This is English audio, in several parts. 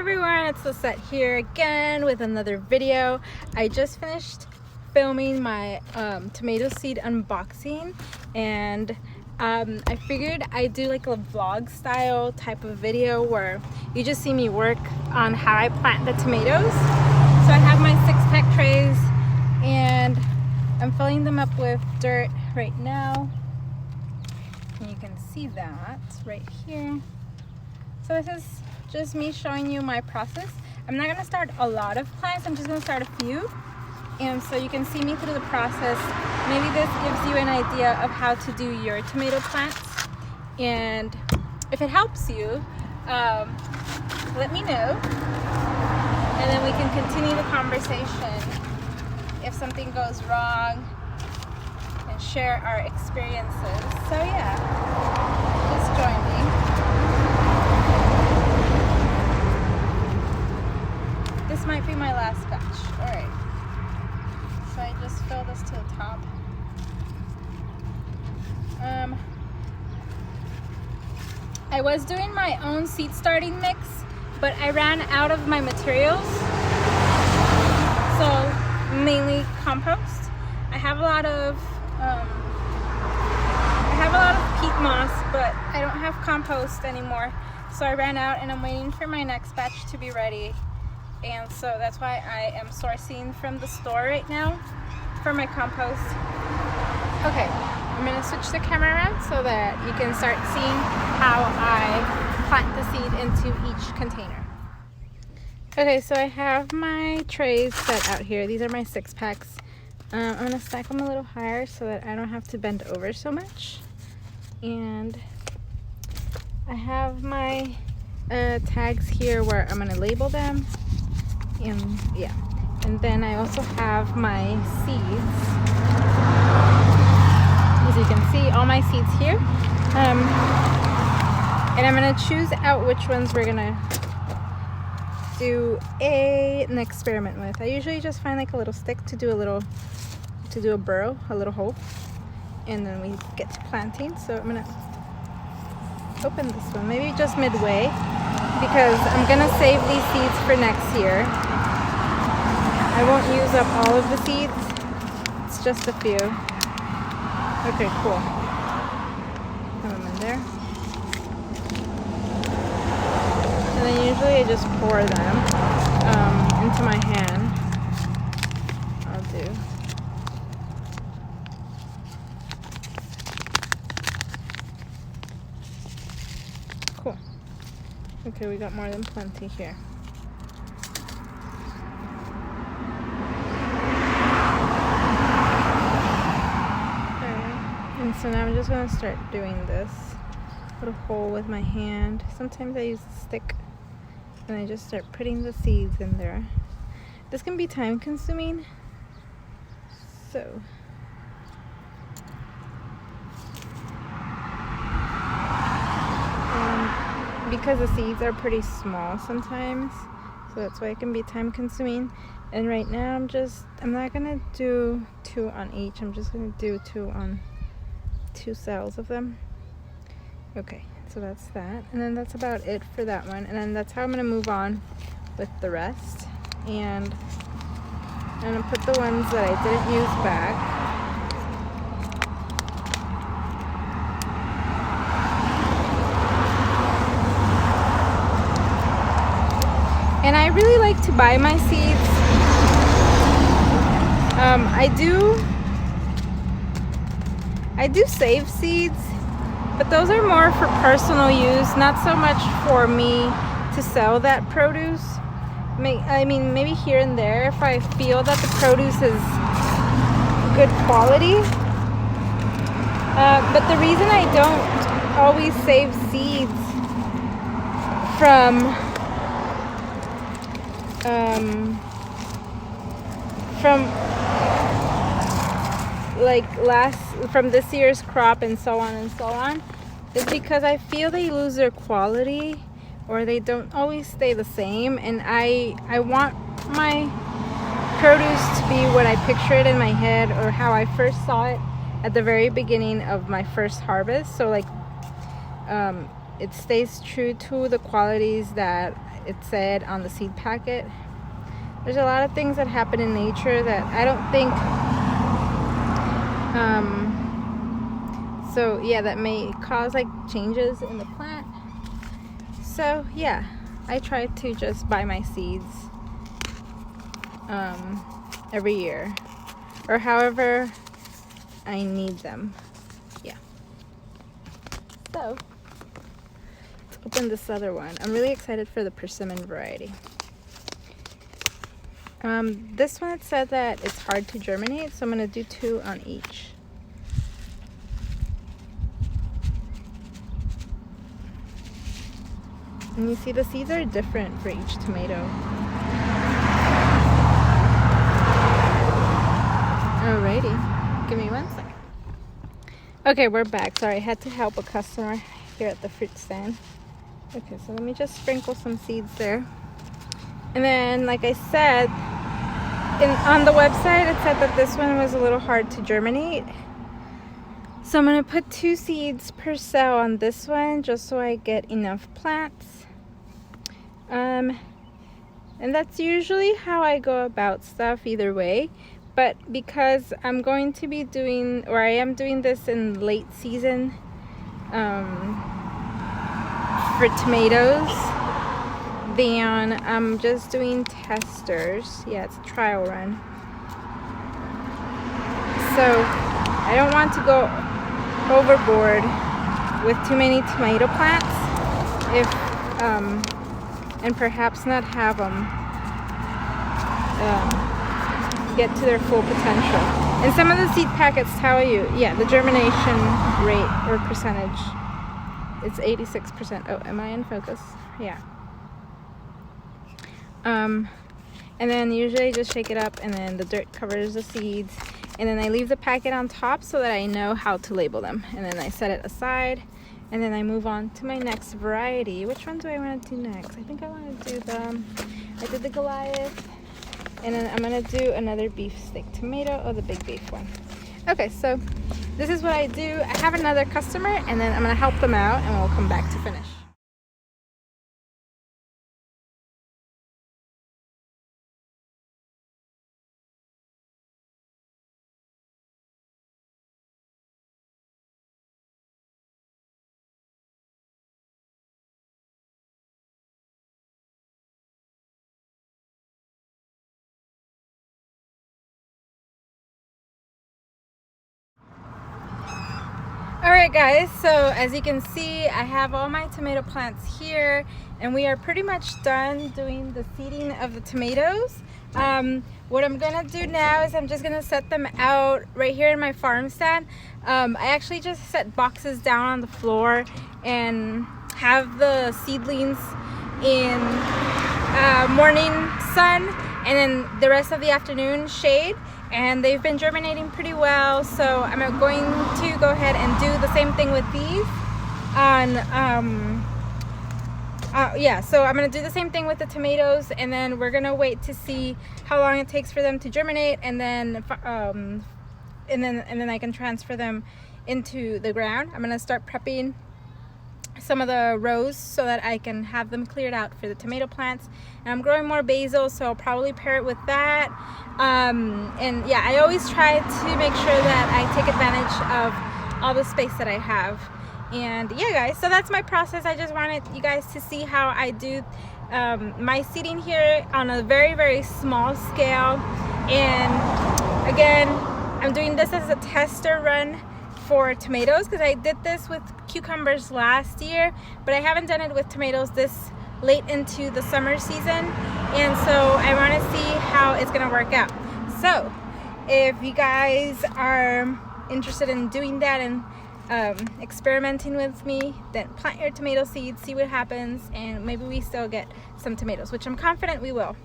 everyone, it's Lisette here again with another video. I just finished filming my tomato seed unboxing, and I figured I'd do like a vlog style type of video where you just see me work on how I plant the tomatoes. So I have my 6-pack trays and I'm filling them up with dirt right now, and you can see that right here. So this is just me showing you my process. I'm not gonna start a lot of plants, I'm just gonna start a few. And so you can see me through the process. Maybe this gives you an idea of how to do your tomato plants. And if it helps you, let me know. And then we can continue the conversation if something goes wrong and share our experiences. So yeah, just join me. This might be my last batch. All right. So I just fill this to the top. I was doing my own seed starting mix, but I ran out of my materials. So mainly compost. I have a lot of peat moss, but I don't have compost anymore. So I ran out, and I'm waiting for my next batch to be ready. And so that's why I am sourcing from the store right now for my compost. Okay, I'm gonna switch the camera around so that you can start seeing how I plant the seed into each container. Okay, so I have my trays set out here. These are my 6-packs. I'm gonna stack them a little higher so that I don't have to bend over so much. And I have my tags here where I'm gonna label them. And yeah, and then I also have my seeds. As you can see, all my seeds here. And I'm gonna choose out which ones we're gonna do an experiment with. I usually just find like a little stick to do a burrow, a little hole, and then we get to planting. So I'm gonna open this one, maybe just midway, because I'm gonna save these seeds for next year. I won't use up all of the seeds, it's just a few. Okay, cool. Put them in there. And then usually I just pour them into my hand. I'll do. Cool. Okay, we got more than plenty here. And so now I'm just going to start doing this little hole with my hand. Sometimes I use a stick and I just start putting the seeds in there. This can be time consuming, so because the seeds are pretty small sometimes, so that's why it can be time consuming. And right now I'm not going to do 2 on each. I'm just going to do 2 on 2 cells of them. Okay, so that's that, and then that's about it for that one, and then that's how I'm gonna move on with the rest. And I'm gonna put the ones that I didn't use back. And I really like to buy my seeds. I do save seeds, but those are more for personal use, not so much for me to sell that produce. I mean, maybe here and there if I feel that the produce is good quality. But the reason I don't always save seeds from from this year's crop and so on is because I feel they lose their quality, or they don't always stay the same, and I want my produce to be what I picture it in my head, or how I first saw it at the very beginning of my first harvest. So like it stays true to the qualities that it said on the seed packet. There's a lot of things that happen in nature that I don't think so yeah, that may cause like changes in the plant. So yeah, I try to just buy my seeds every year, or however I need them. Yeah. So let's open this other one. I'm really excited for the persimmon variety. This one, it said that it's hard to germinate, so I'm gonna do 2 on each. And you see the seeds are different for each tomato. Alrighty, give me 1 second. Okay, we're back. Sorry, I had to help a customer here at the fruit stand. Okay, so let me just sprinkle some seeds there. And then, like I said, on the website it said that this one was a little hard to germinate. So I'm going to put 2 seeds per cell on this one just so I get enough plants. And that's usually how I go about stuff either way. But because I'm going to be doing, or I am doing this in late season for tomatoes, then I'm just doing testers. Yeah, it's a trial run. So I don't want to go overboard with too many tomato plants and perhaps not have them get to their full potential. And some of the seed packets tell you, yeah, the germination rate or percentage, it's 86%. Oh, am I in focus? Yeah. And then usually I just shake it up, and then the dirt covers the seeds, and then I leave the packet on top so that I know how to label them, and then I set it aside, and then I move on to my next variety. Which one do I want to do next? I think I want to do I did the Goliath, and then I'm going to do another beefsteak tomato, or the big beef one. Okay, so this is what I do. I have another customer, and then I'm going to help them out, and we'll come back to finish. Alright guys, so as you can see, I have all my tomato plants here, and we are pretty much done doing the seeding of the tomatoes. What I'm gonna do now is I'm just gonna set them out right here in my farm stand. I actually just set boxes down on the floor and have the seedlings in morning sun, and then the rest of the afternoon shade. And they've been germinating pretty well, so I'm going to go ahead and do the same thing with these so I'm going to do the same thing with the tomatoes, and then we're going to wait to see how long it takes for them to germinate, and then I can transfer them into the ground. I'm going to start prepping some of the rows so that I can have them cleared out for the tomato plants. And I'm growing more basil, so I'll probably pair it with that. And yeah, I always try to make sure that I take advantage of all the space that I have. And yeah guys, so that's my process. I just wanted you guys to see how I do my seeding here on a very, very small scale. And again, I'm doing this as a tester run for tomatoes, because I did this with cucumbers last year, but I haven't done it with tomatoes this late into the summer season, and so I want to see how it's gonna work out. So if you guys are interested in doing that and experimenting with me, then plant your tomato seeds, see what happens, and maybe we still get some tomatoes, which I'm confident we will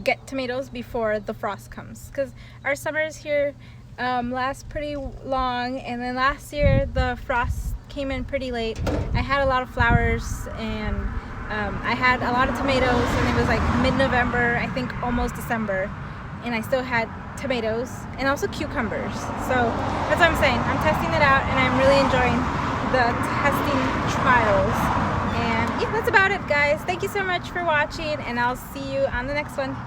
get tomatoes before the frost comes, because our summers here last pretty long, and then last year the frost came in pretty late. I had a lot of flowers, and I had a lot of tomatoes, and it was like mid-November, I think almost December, and I still had tomatoes and also cucumbers. So that's what I'm saying. I'm testing it out, and I'm really enjoying the testing trials. And yeah, that's about it, guys. Thank you so much for watching, and I'll see you on the next one.